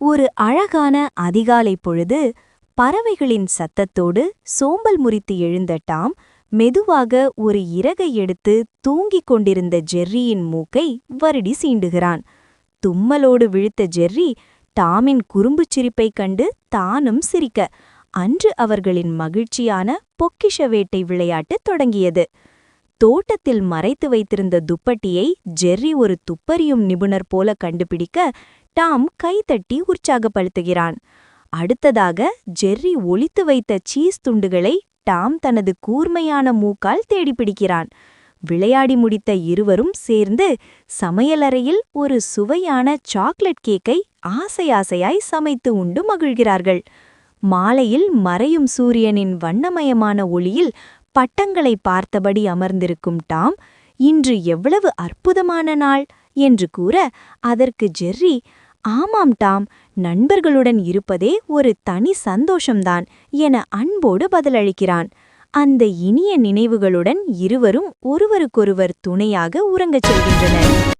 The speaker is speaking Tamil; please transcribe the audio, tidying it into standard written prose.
ஒரு அழகான அதிகாலை பொழுது பறவைகளின் சத்தத்தோடு சோம்பல் முறித்து எழுந்த டாம் மெதுவாக ஒரு இறகை எடுத்து தூங்கிக் கொண்டிருந்த ஜெர்ரியின் மூக்கை வருடி சீண்டுகிறான். தும்மலோடு விழித்த ஜெர்ரி டாமின் குறும்புச் சிரிப்பைக் கண்டு தானும் சிரிக்க, அன்று அவர்களின் மகிழ்ச்சியான பொக்கிஷ வேட்டை விளையாட்டு தொடங்கியது. தோட்டத்தில் மறைத்து வைத்திருந்த துப்பட்டியை ஜெர்ரி ஒரு துப்பறியும் நிபுணர் போல கண்டுபிடிக்க டாம் கைதட்டி உற்சாகப்படுத்துகிறான். அடுத்ததாக ஜெர்ரி ஒளித்து வைத்த சீஸ் துண்டுகளை டாம் தனது கூர்மையான மூக்கால் தேடிப்பிடிக்கிறான். விளையாடி முடித்த இருவரும் சேர்ந்து சமையலறையில் ஒரு சுவையான சாக்லேட் கேக்கை ஆசையாசையாய் சமைத்து உண்டு மகிழ்கிறார்கள். மாலையில் மறையும் சூரியனின் வண்ணமயமான ஒளியில் பட்டங்களை பார்த்தபடி அமர்ந்திருக்கும் டாம், இன்று எவ்வளவு அற்புதமான நாள் என்று கூற, அதற்கு ஜெர்ரி, ஆமாம் டாம், நண்பர்களுடன் இருப்பதே ஒரு தனி சந்தோஷம்தான் என அன்போடு பதிலளிக்கிறான். அந்த இனிய நினைவுகளுடன் இருவரும் ஒருவருக்கொருவர் துணையாக உறங்கச் செல்கின்றனர்.